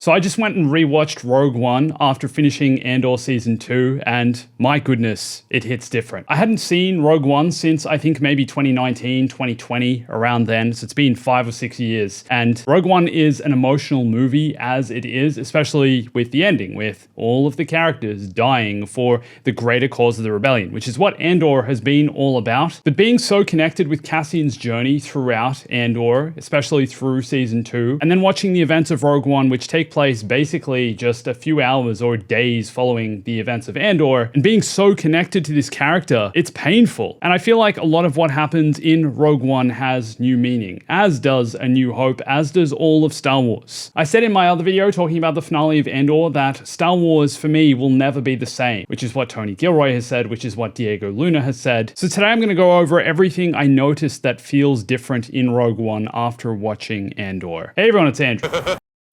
So I just went and rewatched Rogue One after finishing Andor Season 2, and my goodness, it hits different. I hadn't seen Rogue One since I think maybe 2019, 2020, around then, so it's been 5 or 6 years. And Rogue One is an emotional movie as it is, especially with the ending, with all of the characters dying for the greater cause of the rebellion, which is what Andor has been all about. But being so connected with Cassian's journey throughout Andor, especially through Season 2, and then watching the events of Rogue One, which take place basically just a few hours or days following the events of Andor, and being so connected to this character, it's painful. And I feel like a lot of what happens in Rogue One has new meaning, as does A New Hope, as does all of Star Wars. I said in my other video talking about the finale of Andor that Star Wars for me will never be the same, which is what Tony Gilroy has said, which is what Diego Luna has said. So today I'm going to go over everything I noticed that feels different in Rogue One after watching Andor. Hey everyone, it's Andrew.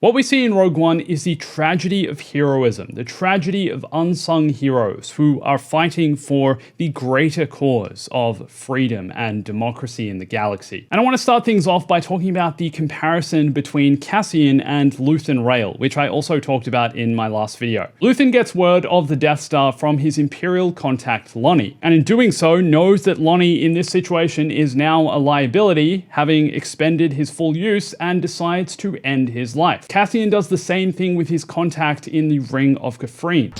What we see in Rogue One is the tragedy of heroism, the tragedy of unsung heroes who are fighting for the greater cause of freedom and democracy in the galaxy. And I want to start things off by talking about the comparison between Cassian and Luthen Rael, which I also talked about in my last video. Luthen gets word of the Death Star from his Imperial contact Lonnie, and in doing so knows that Lonnie in this situation is now a liability, having expended his full use, and decides to end his life. Cassian does the same thing with his contact in the Ring of Kafrene.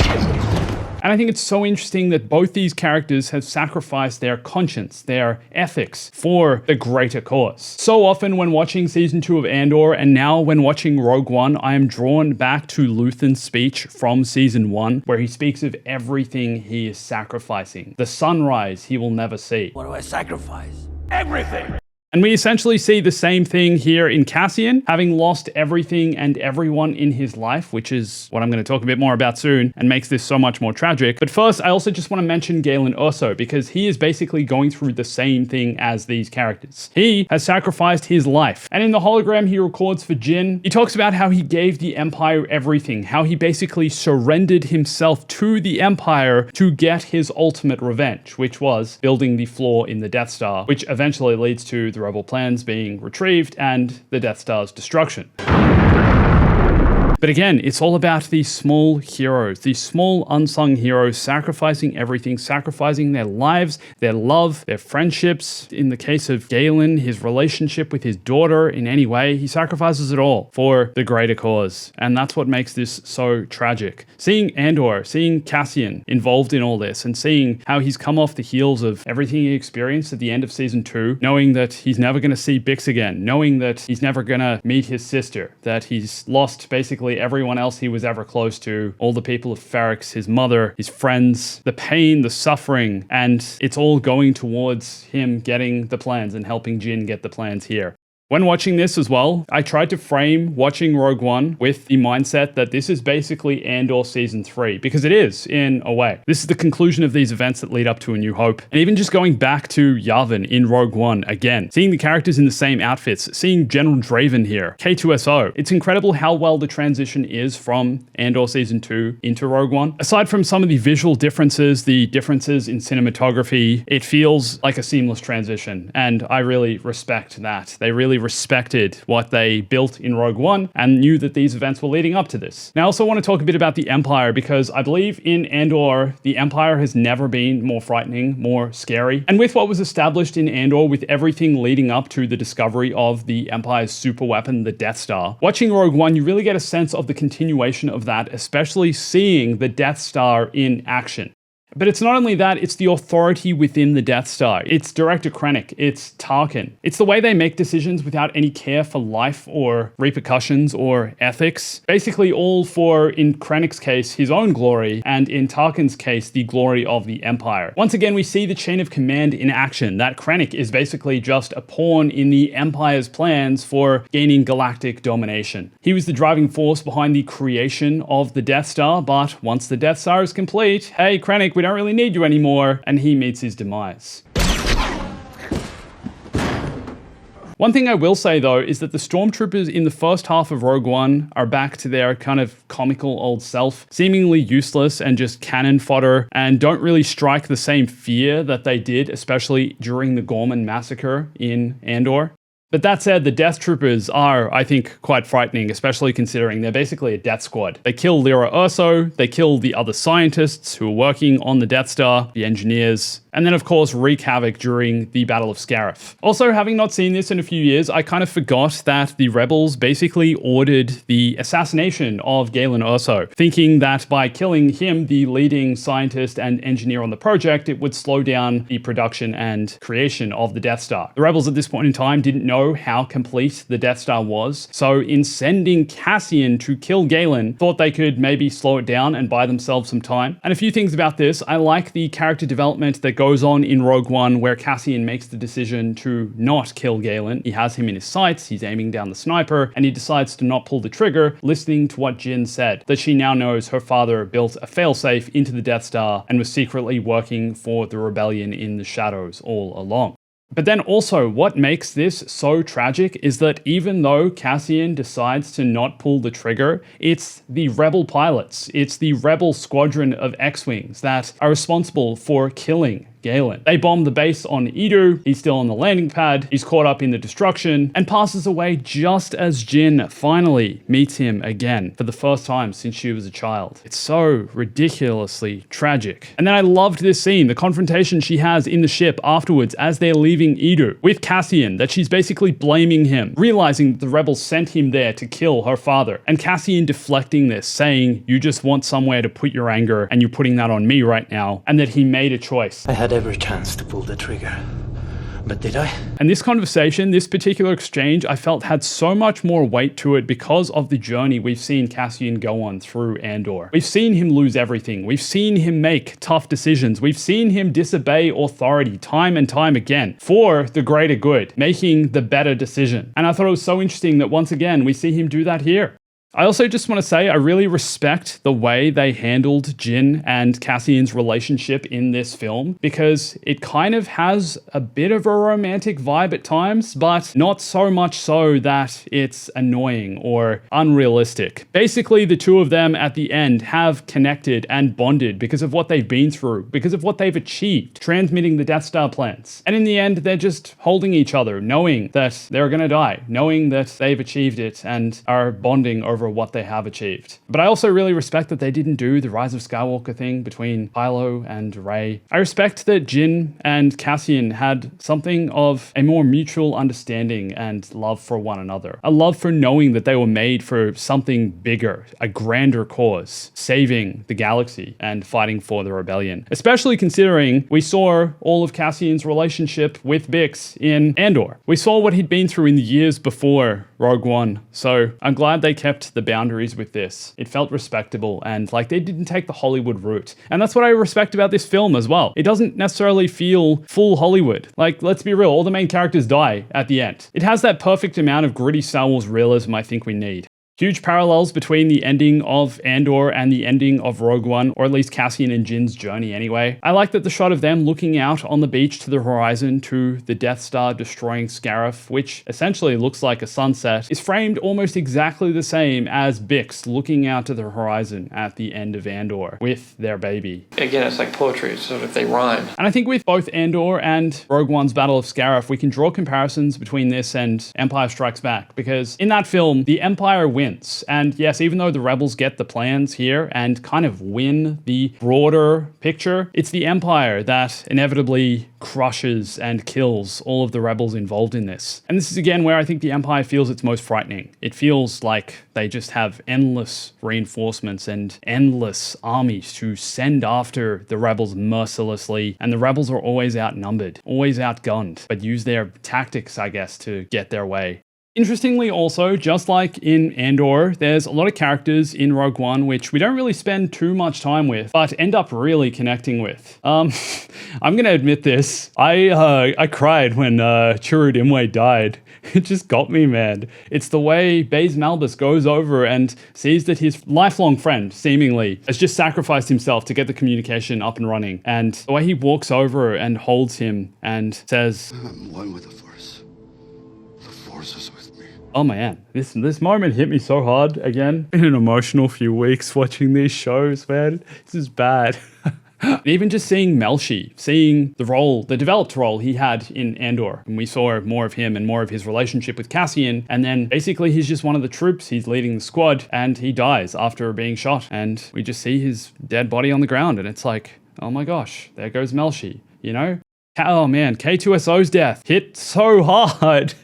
And I think it's so interesting that both these characters have sacrificed their conscience, their ethics, for the greater cause. So often when watching Season 2 of Andor, and now when watching Rogue One, I am drawn back to Luthen's speech from Season 1, where he speaks of everything he is sacrificing. The sunrise he will never see. What do I sacrifice? Everything! And we essentially see the same thing here in Cassian, having lost everything and everyone in his life, which is what I'm going to talk a bit more about soon, and makes this so much more tragic. But first, I also just want to mention Galen Erso, because he is basically going through the same thing as these characters. He has sacrificed his life. And in the hologram he records for Jyn, he talks about how he gave the Empire everything, how he basically surrendered himself to the Empire to get his ultimate revenge, which was building the flaw in the Death Star, which eventually leads to the Rebel plans being retrieved and the Death Star's destruction. But again, it's all about these small heroes, these small unsung heroes sacrificing everything, sacrificing their lives, their love, their friendships. In the case of Galen, his relationship with his daughter in any way, he sacrifices it all for the greater cause. And that's what makes this so tragic. Seeing Andor, seeing Cassian involved in all this, and seeing how he's come off the heels of everything he experienced at the end of Season 2, knowing that he's never going to see Bix again, knowing that he's never going to meet his sister, that he's lost basically everyone else he was ever close to, all the people of Ferrix, his mother, his friends, the pain, the suffering, and it's all going towards him getting the plans and helping Jyn get the plans here. When watching this as well, I tried to frame watching Rogue One with the mindset that this is basically Andor Season 3, because it is, in a way. This is the conclusion of these events that lead up to A New Hope. And even just going back to Yavin in Rogue One again, seeing the characters in the same outfits, seeing General Draven here, K2SO, it's incredible how well the transition is from Andor Season 2 into Rogue One. Aside from some of the visual differences, the differences in cinematography, it feels like a seamless transition, and I really respect that. They really respected what they built in Rogue One and knew that these events were leading up to this. Now I also want to talk a bit about the Empire, because I believe in Andor, the Empire has never been more frightening, more scary. And with what was established in Andor, with everything leading up to the discovery of the Empire's super weapon, the Death Star, watching Rogue One, you really get a sense of the continuation of that, especially seeing the Death Star in action. But it's not only that, it's the authority within the Death Star. It's Director Krennic, it's Tarkin. It's the way they make decisions without any care for life or repercussions or ethics. Basically all for, in Krennic's case, his own glory, and in Tarkin's case, the glory of the Empire. Once again, we see the chain of command in action, that Krennic is basically just a pawn in the Empire's plans for gaining galactic domination. He was the driving force behind the creation of the Death Star, but once the Death Star is complete, hey Krennic, we don't really need you anymore, and he meets his demise. One thing I will say though is that the stormtroopers in the first half of Rogue One are back to their kind of comical old self, seemingly useless and just cannon fodder, and don't really strike the same fear that they did, especially during the Gorman massacre in Andor. But that said, the Death Troopers are, I think, quite frightening, especially considering they're basically a death squad. They kill Lyra Urso, they kill the other scientists who are working on the Death Star, the engineers, and then of course wreak havoc during the Battle of Scarif. Also, having not seen this in a few years, I kind of forgot that the rebels basically ordered the assassination of Galen Erso, thinking that by killing him, the leading scientist and engineer on the project, it would slow down the production and creation of the Death Star. The rebels at this point in time didn't know how complete the Death Star was, so in sending Cassian to kill Galen, thought they could maybe slow it down and buy themselves some time. And a few things about this, I like the character development that goes on in Rogue One where Cassian makes the decision to not kill Galen. He has him in his sights, he's aiming down the sniper, and he decides to not pull the trigger, listening to what Jyn said, that she now knows her father built a failsafe into the Death Star and was secretly working for the rebellion in the shadows all along. But then also, what makes this so tragic is that even though Cassian decides to not pull the trigger, it's the rebel pilots, it's the rebel squadron of X-Wings that are responsible for killing Galen. They bomb the base on Eadu, he's still on the landing pad, he's caught up in the destruction, and passes away just as Jyn finally meets him again for the first time since she was a child. It's so ridiculously tragic. And then I loved this scene, the confrontation she has in the ship afterwards as they're leaving Eadu with Cassian, that she's basically blaming him, realizing that the rebels sent him there to kill her father, and Cassian deflecting this, saying, "You just want somewhere to put your anger and you're putting that on me right now," and that he made a choice. I had every chance to pull the trigger. But did I? And this conversation, this particular exchange, I felt had so much more weight to it because of the journey we've seen Cassian go on through Andor. We've seen him lose everything. We've seen him make tough decisions. We've seen him disobey authority time and time again for the greater good, making the better decision. And I thought it was so interesting that once again, we see him do that here. I also just want to say I really respect the way they handled Jyn and Cassian's relationship in this film, because it kind of has a bit of a romantic vibe at times, but not so much so that it's annoying or unrealistic. Basically, the two of them at the end have connected and bonded because of what they've been through, because of what they've achieved, transmitting the Death Star plans. And in the end, they're just holding each other, knowing that they're going to die, knowing that they've achieved it and are bonding over what they have achieved. But I also really respect that they didn't do the Rise of Skywalker thing between Kylo and Rey. I respect that Jyn and Cassian had something of a more mutual understanding and love for one another. A love for knowing that they were made for something bigger, a grander cause, saving the galaxy and fighting for the rebellion. Especially considering we saw all of Cassian's relationship with Bix in Andor. We saw what he'd been through in the years before Rogue One. So I'm glad they kept the boundaries with this. It felt respectable and like they didn't take the Hollywood route. And that's what I respect about this film as well. It doesn't necessarily feel full Hollywood. Like, let's be real, all the main characters die at the end. It has that perfect amount of gritty Star Wars realism I think we need. Huge parallels between the ending of Andor and the ending of Rogue One, or at least Cassian and Jyn's journey anyway. I like that the shot of them looking out on the beach to the horizon to the Death Star destroying Scarif, which essentially looks like a sunset, is framed almost exactly the same as Bix looking out to the horizon at the end of Andor with their baby. Again, it's like poetry, so if they rhyme. And I think with both Andor and Rogue One's Battle of Scarif, we can draw comparisons between this and Empire Strikes Back, because in that film, the Empire wins. And yes, even though the rebels get the plans here and kind of win the broader picture, it's the Empire that inevitably crushes and kills all of the rebels involved in this. And this is again where I think the Empire feels it's most frightening. It feels like they just have endless reinforcements and endless armies to send after the rebels mercilessly, and the rebels are always outnumbered, always outgunned, but use their tactics, I guess, to get their way. Interestingly also, just like in Andor, there's a lot of characters in Rogue One which we don't really spend too much time with, but end up really connecting with. I'm gonna admit this. I cried when Chirrut Imwe died. It just got me, man. It's the way Baze Malbus goes over and sees that his lifelong friend, seemingly, has just sacrificed himself to get the communication up and running. And the way he walks over and holds him and says, "I'm one with the Force. The Force is with me." Oh man, this moment hit me so hard again. Been an emotional few weeks watching these shows, man. This is bad. Even just seeing Melshi, seeing the developed role he had in Andor, and we saw more of him and more of his relationship with Cassian, and then basically he's just one of the troops, he's leading the squad, and he dies after being shot, and we just see his dead body on the ground, and it's like, oh my gosh, there goes Melshi, you know? Oh man, K2SO's death hit so hard.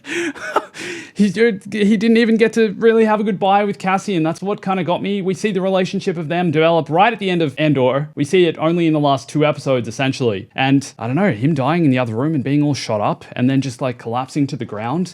He didn't even get to really have a goodbye with Cassian. That's what kind of got me. We see the relationship of them develop right at the end of Andor. We see it only in the last 2 episodes, essentially. And I don't know, him dying in the other room and being all shot up and then just like collapsing to the ground.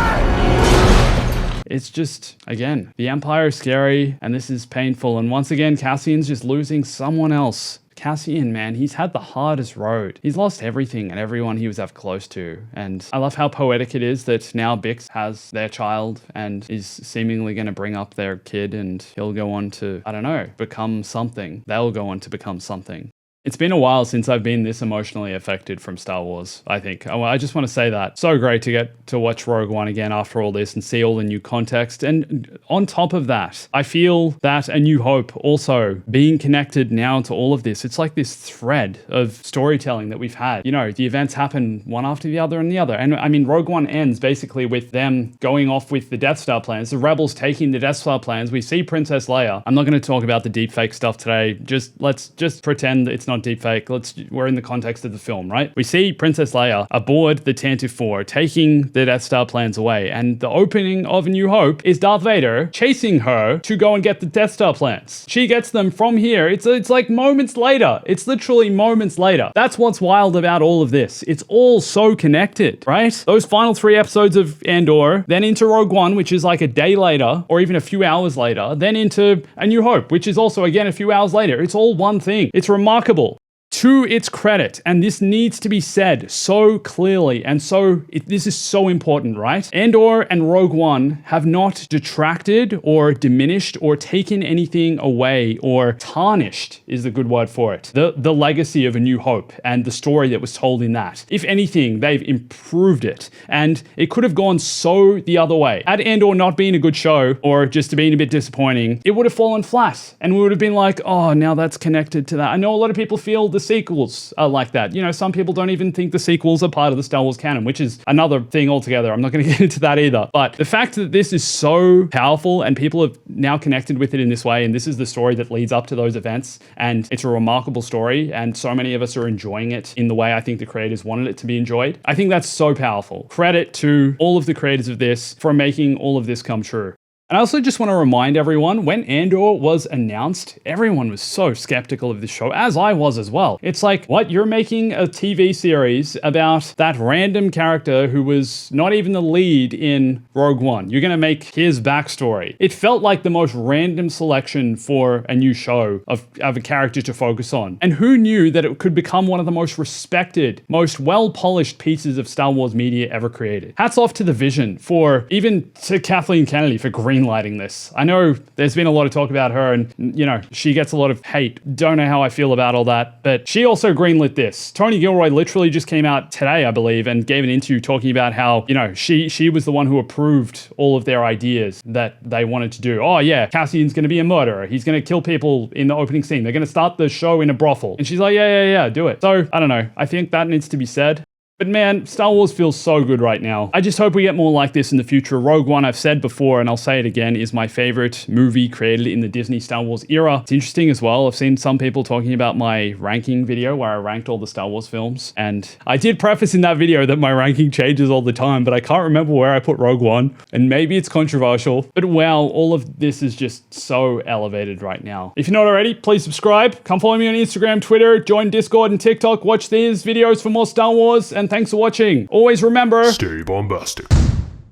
It's just, again, the Empire is scary and this is painful. And once again, Cassian's just losing someone else. Cassian, man, he's had the hardest road. He's lost everything and everyone he was ever close to. And I love how poetic it is that now Bix has their child and is seemingly going to bring up their kid and he'll go on to, I don't know, become something. They'll go on to become something. It's been a while since I've been this emotionally affected from Star Wars, I think. I just want to say that. So great to get to watch Rogue One again after all this and see all the new context. And on top of that, I feel that A New Hope also being connected now to all of this, it's like this thread of storytelling that we've had. You know, the events happen one after the other and the other. And I mean, Rogue One ends basically with them going off with the Death Star plans, the rebels taking the Death Star plans. We see Princess Leia. I'm not going to talk about the deepfake stuff today. Let's just pretend that it's not deepfake. We're in the context of the film, right? We see Princess Leia aboard the Tantive 4, taking the Death Star plans away, and the opening of A New Hope is Darth Vader chasing her to go and get the Death Star plans. She gets them from here. It's like moments later. It's literally moments later. That's what's wild about all of this. It's all so connected, right? Those final 3 episodes of Andor, then into Rogue One, which is like a day later, or even a few hours later, then into A New Hope, which is also, again, a few hours later. It's all one thing. It's remarkable. To its credit, and this needs to be said so clearly, and this is so important, right? Andor and Rogue One have not detracted or diminished or taken anything away or tarnished, is the good word for it, the legacy of A New Hope and the story that was told in that. If anything, they've improved it, and it could have gone so the other way. Had Andor not been a good show, or just being a bit disappointing, it would have fallen flat, and we would have been like, oh, now that's connected to that. I know a lot of people feel the sequels are like that. You know, some people don't even think the sequels are part of the Star Wars canon, which is another thing altogether. I'm not going to get into that either. But the fact that this is so powerful and people have now connected with it in this way, and this is the story that leads up to those events, and it's a remarkable story, and so many of us are enjoying it in the way I think the creators wanted it to be enjoyed. I think that's so powerful. Credit to all of the creators of this for making all of this come true. And I also just want to remind everyone, when Andor was announced, everyone was so skeptical of this show, as I was as well. It's like, what? You're making a TV series about that random character who was not even the lead in Rogue One. You're going to make his backstory. It felt like the most random selection for a new show of a character to focus on. And who knew that it could become one of the most respected, most well-polished pieces of Star Wars media ever created. Hats off to the vision even to Kathleen Kennedy for greenlighting this. I know there's been a lot of talk about her and, you know, she gets a lot of hate. Don't know how I feel about all that, but she also greenlit this. Tony Gilroy literally just came out today, I believe, and gave an interview talking about how, you know, she was the one who approved all of their ideas that they wanted to do. Oh yeah, Cassian's going to be a murderer. He's going to kill people in the opening scene. They're going to start the show in a brothel. And she's like, yeah, do it. So, I don't know. I think that needs to be said. But man, Star Wars feels so good right now. I just hope we get more like this in the future. Rogue One, I've said before, and I'll say it again, is my favorite movie created in the Disney Star Wars era. It's interesting as well. I've seen some people talking about my ranking video where I ranked all the Star Wars films. And I did preface in that video that my ranking changes all the time, but I can't remember where I put Rogue One. And maybe it's controversial, but wow, all of this is just so elevated right now. If you're not already, please subscribe. Come follow me on Instagram, Twitter, join Discord and TikTok. Watch these videos for more Star Wars, and thanks for watching. Always remember, Stay bombastic.